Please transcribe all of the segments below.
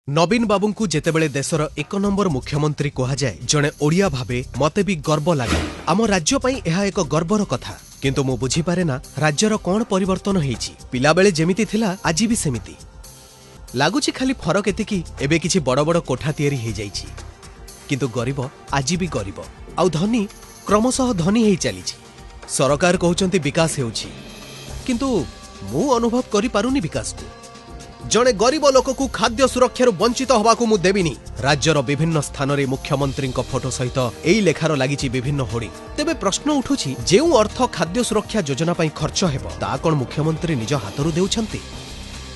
नवीन बाबू को जेतेबेले देशर एक नंबर मुख्यमंत्री कह जाए जड़े ओडिया भावे मते भी गर्व लगे। आम राज्य पई यह एक गर्वर कथा, किंतु मु बुझी पारे ना राज्यर कौन परिवर्तन होईची। पिला बेले जेमिति थिला आज भी सेमिति लागुची, खाली फरक एतिकी एबे किछि बड़ बड़ कोठा तैयारी हो जाइछि, किंतु गरीब आज भी गरीब आउ धनी क्रमशः धनी हो चली। सरकार कहउचंती विकास हेउछि, किंतु मु अनुभव करि पारुनी विकास को। जड़े गरीब लोक को खाद्य सुरक्षार वंचित होबाकू मु देबिनी। राज्यर विभिन्न स्थान में मुख्यमंत्री फोटो सहित एई लेखार लागिछि विभिन्न होर्डिंग। तेबे प्रश्न उठुछि, जेउ अर्थ खाद्य सुरक्षा योजना पई खर्च हेबो ता कोन मुख्यमंत्री निज हातरू देउछंती?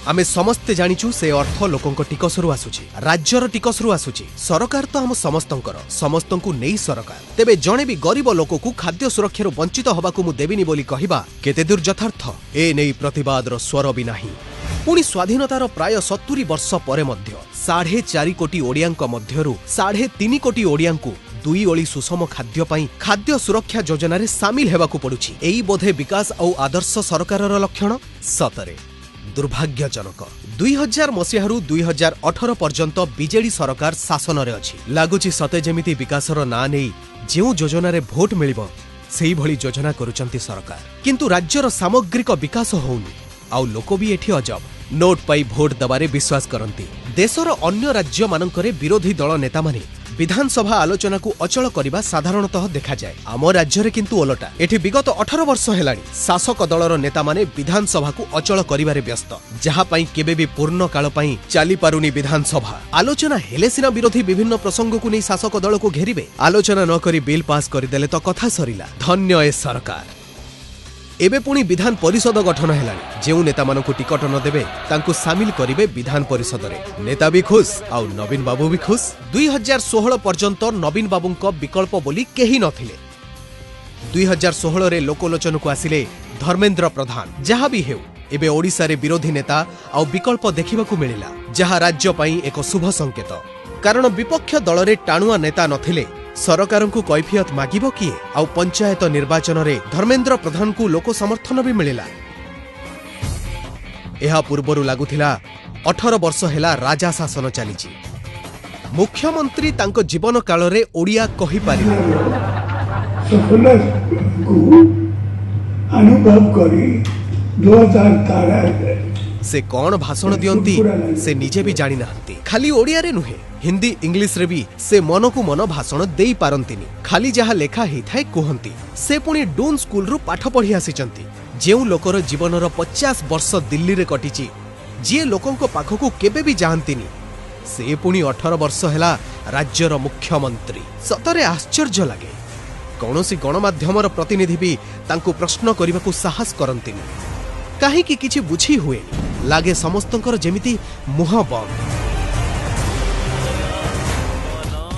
आमे समस्ते जानिछु से अर्थ लोकंक टिकसरु आसुछि, राज्यर टिकसरु आसुछि। सरकार तो आम समस्तंकर, समस्तंकु नेई सरकार। तेबे जणे भी गरीब लोक को खाद्य सुरक्षार वंचित होबाकू मु देबिनी बोली कहिबा केते दूर यथार्थ? ए नेई प्रतिवादर स्वर भी नाही। पुणी स्वाधीनतार प्राय 70 वर्ष पर मध्य 4.5 कोटी ओडियांक मध्यरु 3.5 कोटी ओडियांकु 2 ओली सुषम खाद्य पई खाद्य सुरक्षा योजना रे शामिल हेबाकू पडुछि। एई बोधे विकास और आदर्श सरकारर लक्षण? सतरे दुर्भाग्यजनक। 2000 मसीहारू 2018 पर्यंत बीजेडी सरकार शासन रे अछि। लागुछि सते जेमिति विकासर ना नेई जेउ योजना रे भोट मिलिबो सेही भली योजना करूचंती सरकार, किंतु राज्यर सामग्रिक विकास होउनी। आउ लोक भी एठी अजब नोट पाई भोट दबारे विश्वास करती। देशर अन्य राज्य मानकरे विरोधी दल नेता माने विधानसभा आलोचना को अचल करने साधारणतः देखा जाए। आम राज्य रे किंतु ओलटा। एठी विगत 18 वर्ष हेलानी शासक दलर नेता माने विधानसभा को अचल करिबारे व्यस्त, जहा पई केबे भी पूर्ण काल पई चली पारुनी विधानसभा। आलोचना हेले सिना विरोधी विभिन्न प्रसंग को नहीं शासक दल को घेरिबे। आलोचना न करी बिल पास करदेले तो कथा सरिला। धन्य ए सरकार। एबे पुणी विधान परिषद गठन हेलानी। जेउ नेता मानकु टिकट न देबे तांकु शामिल करिवे विधान परिषद रे। नेता भी खुश आउ नवीन बाबू भी खुश। 2016 पर्यंत नवीन बाबूंक विकल्प बोली केही नथिले। 2016 रे लोकलोचन को आसिले धर्मेंद्र प्रधान। जहा भी हेउ एबे ओडिसा रे विरोधी नेता आउ विकल्प देखिबाकू मिलिला, जहा राज्य पई एक शुभ संकेत। कारण विपक्ष दल रे टाणुआ नेता नथिले। सरकार को कैफियत मागिबो किए? आउ पंचायत निर्वाचन रे धर्मेंद्र प्रधान को लोक समर्थन भी मिलिला। एहा पूर्वरु लागुथिला 18 वर्ष हेला राजा शासन चलीची। मुख्यमंत्री तांको जीवन काल रे ओडिया कहि पारिले। अनुभव करी 2013 से कौन भाषण दियंती से निजे भी जानी नाहंती। खाली ओडिया रे नुहे, हिंदी इंग्लिश रे भी से मन को मन भाषण देई पारंतिनी। खाली जहा लेखा हेई थाए कहंती। से पुणी डून स्कूल रु पाठ पढ़ी आसीचंती। जेउ लोकर जीवनर 50 वर्ष दिल्ली रे कटिची, जे लोकंको पाखकू केबे भी जानतीनी, से पुणी 18 वर्ष हेला राज्यर मुख्यमंत्री। सतरे आश्चर्य लागे। कौनसी गणमाध्यमर प्रतिनिधि भी तांको प्रश्न करबाकू साहस करंतिनी। काहे कि किछि बुझी हुए लागे समस्तंकर जेमिति मुह बंद।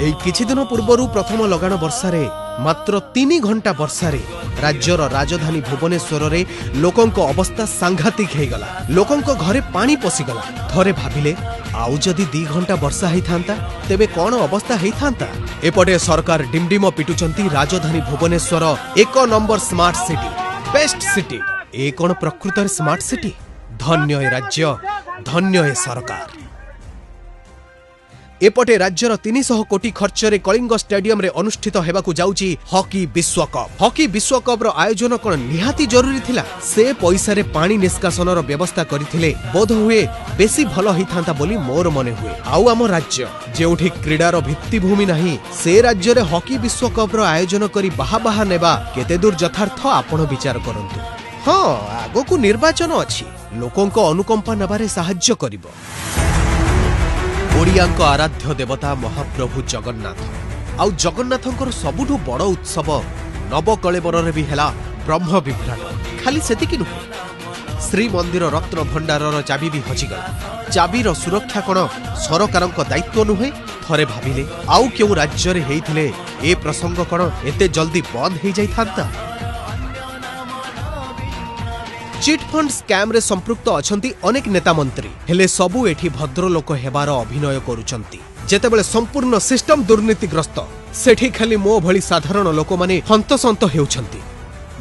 एई किछि दिन पूर्वरु प्रथम लगाण वर्षारे मात्र 3 घंटा वर्षारे राज्यर राजधानी भुवनेश्वर रे लोकंक अवस्था सांघातिक हेगला। लोकंक घरे पानी पसिगला। थरे भाबिले आउ जदि 2 घंटा वर्षा हेई थांता तेबे कोन अवस्था हेई थांता। एपटे सरकार डिमडिम पिटुचंती राजधानी Bhubaneswar 1 number smart city, best city. ए कोन प्रकृतर स्मार्ट सिटी? धन्य ए राज्य, धन्य ए सरकार। एपटे राज्यर 300 कोटी खर्चरे कलिंग स्टेडियम रे अनुष्ठित हेबाकू जाउची हॉकी विश्वकप। हॉकी विश्वकप रो आयोजन कोन निहाती जरूरी थिला? से पैसा रे पानी निष्कासनर व्यवस्था करिथिले बोध हुए बेसी भलो ही थांता बोली मोर मने हुए। आउ आम राज्य जेउठी क्रीडार भित्तिभूमि नाही, से राज्य रे हॉकी विश्वकप रो आयोजन करी बाहा नेबा केते दूर यथार्थ आपण विचार करंतु। हाँ, आगो को निर्वाचन अछि, लोकंक अनुकंपा नबारे साहाय्य करिवो। ओडियांक आराध्य देवता महाप्रभु जगन्नाथ। आउ जगन्नाथंकर सबुठु बड़ उत्सव नवकलेबर रे भी हेला ब्रह्म विभ्राट। खाली सेतिकी नुहे, श्रीमंदिर रत्न भंडारर चाबी भी हजिगला। चाबीर सुरक्षा कोन सरकारंक दायित्व नुहे? थरे भाबिले आउ केउ राज्य रे हेइथिले ए प्रसंग कोन एते जल्दी बंद हेइ जाई थांता? चिटफंड स्कैम रे संपृक्त अछंती अनेक नेता मंत्री, हेले सबु एठी भद्रलोक हेबार अभिनय करूचंती। जेतेबेले संपूर्ण सिस्टम दुर्नीतिग्रस्त, सेठी खाली मो भली साधारण लोक माने हंतसंत हेउछंती।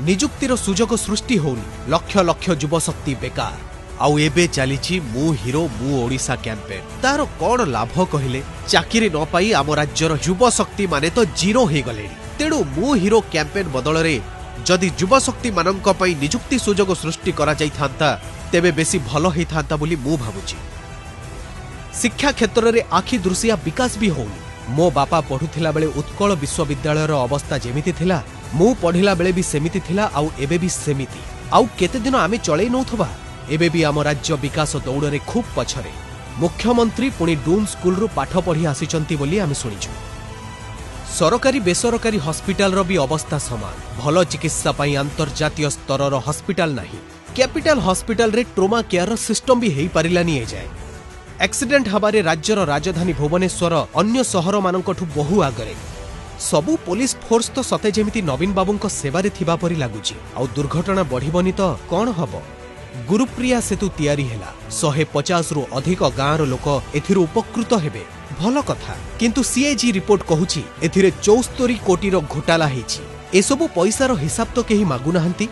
निजुक्तिर सुजोग सृष्टि होउनी। लक्ष लक्ष युवशक्ति बेकार। आउ एबे चलीची मु हिरो मु ओडिशा कैंपेन। तार कौन लाभ कहले? चाकरी न पाई आम राज्यर युवा शक्ति माने तो जीरो हो गले। तेणु मु हिरो कैंपेन बदल रे जदि युवा शक्ति मानक पई निजुक्ति सुजोग सृष्टि करा जाई थांता तेबे बेसी भलो ही थांता बोली मु भाबुची। शिक्षा क्षेत्र रे आखि दृश्या विकास भी होउनी। मो बापा पढ़ुथिला बेले उत्कल विश्वविद्यालय अवस्था जेमिति थिला मु पढ़िला बेले भी सेमिति थिला आउ एबे भी सेमिति। आउ केते दिन आमे चलै नौथबा एबे भी आम राज्य विकास दौड़ रे खूब पछरे। मुख्यमंत्री पुणी डून स्कूल रु पाठ पढ़ी आसिचंती बोली आमे सुनिछु। सरकारी बेसरकारी हॉस्पिटल रो भी अवस्था समान। भल चिकित्सा पाई अंतर्जातीय स्तर रो हॉस्पिटल नाही। कैपिटल हॉस्पिटल रे ट्रोमा केयर सिस्टम भी हेई पारिलानी ए जाय। एक्सीडेंट हबारे राज्यर राजधानी भुवनेश्वर अन्य सहर मानकठु बहु आगरे। सबु पुलिस फोर्स तो सते जेमिति नवीन बाबूंको सेवारे थिबा परि लागुची। आउ दुर्घटना बढ़िबनी तो कौन हबो? गुरुप्रिया सेतु तैयारी हेला 150 रु अधिक गाँव लोक एथिरु उपकृत हेबे। भल कथा, किंतु सीएजी रिपोर्ट कहूची एथिरे 74 कोटीर घोटाला हेछि। एसबु पैसार हिसाब तो केही मागु नाहंती।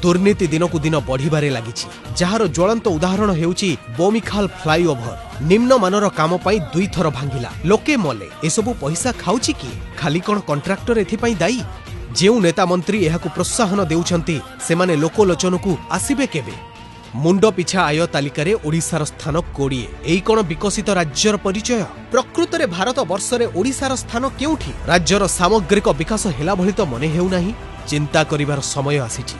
दुर्नीति दिनकु दिन बढ़िबारे लागिछि। जहार ज्वलंत उदाहरण हेउची बोमिखाल फ्लाईओवर। निम्न मानर काम पाई 2 थर भांगिला, लोके मले। एसबु पैसा खाउची कि? खाली कोन कॉन्ट्रैक्टर एथिपाई दायी? जेउ नेता मंत्री एहाकु प्रोत्साहन देउछंती सेमाने लोकलोचनकु आसीबे केबे? मुंड पिछा आय तालिकारे ओडिशार स्थान 20। एई कोन विकसित राज्यर परिचय? प्रकृत रे भारत वर्षरे ओडिशार स्थान केउठी? राज्यर सामग्रिक विकास हेला भली तो मने हेउ नाही। चिंता करिवार समय आसीछि।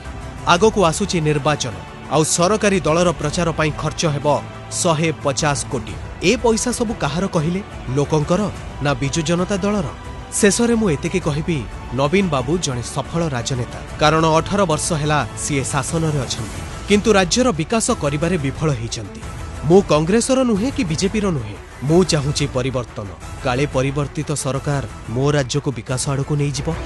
आगकु आसुछि निर्वाचन। आउ सरकारी दलर प्रचार पाई खर्च हेबो 150 कोटी। ए पैसा सबु काहार कहिले? लोकंकर ना बिजु जनता दलर? शेषरे मु एतेके कहिबी नवीन बाबू जणे सफल राजनेता। कारण 18 वर्ष हेला सीए शासन रे अछंती, किंतु राज्यर विकास करिबारे विफल हेइचंती। मु कांग्रेसर नुहे कि बीजेपी रो नुहे। मु चाहूची परिवर्तन। काले परिवर्तित सरकार मो राज्य को विकास आड़को नहीं जिवो।